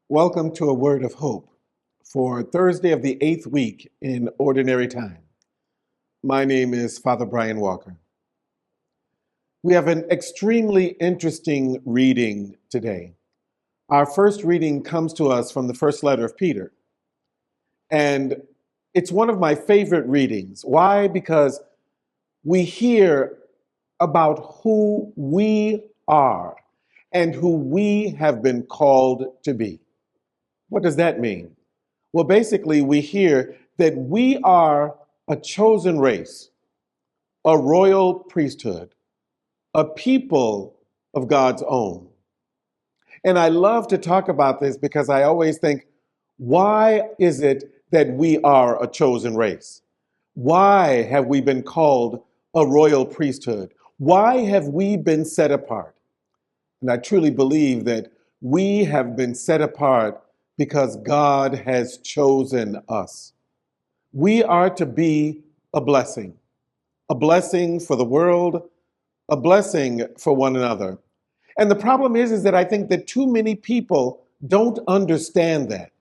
Welcome to a word of hope for Thursday of the 8th week in Ordinary Time. My name is Father Brian Walker. We have an extremely interesting reading today. Our first reading comes to us from the first letter of Peter. And it's one of my favorite readings. Why? Because we hear about who we are and who we have been called to be. What does that mean? Well, basically, we hear that we are a chosen race, a royal priesthood, a people of God's own. And I love to talk about this because I always think, why is it that we are a chosen race? Why have we been called a royal priesthood? Why have we been set apart? And I truly believe that we have been set apart because God has chosen us. We are to be a blessing for the world, a blessing for one another. And the problem is that I think that too many people don't understand that.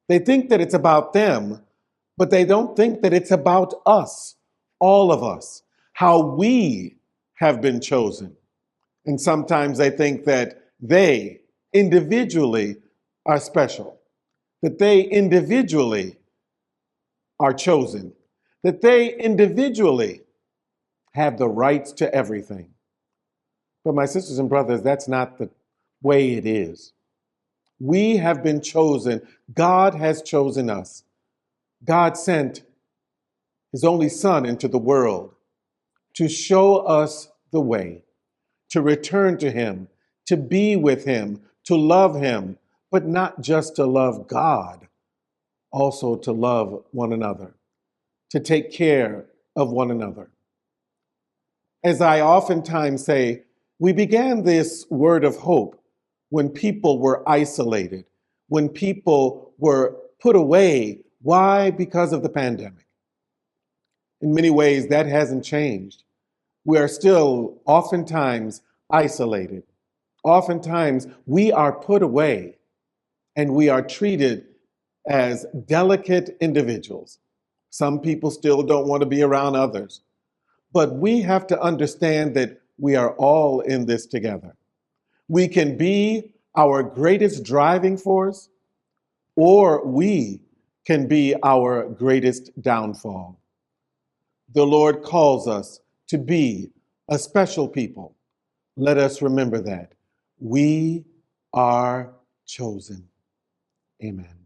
They think that it's about them, but they don't think that it's about us, all of us, how we have been chosen. And sometimes they think that they individually are special, that they individually are chosen, that they individually have the rights to everything. But my sisters and brothers, that's not the way it is. We have been chosen. God has chosen us. God sent his only Son into the world to show us the way, to return to him, to be with him, to love him, but not just to love God, also to love one another, to take care of one another. As I oftentimes say, we began this word of hope when people were isolated, when people were put away. Why? Because of the pandemic. In many ways, that hasn't changed. We are still oftentimes isolated. Oftentimes, we are put away and we are treated as delicate individuals. Some people still don't want to be around others. But we have to understand that we are all in this together. We can be our greatest driving force, or we can be our greatest downfall. The Lord calls us to be a special people. Let us remember that. We are chosen. Amen.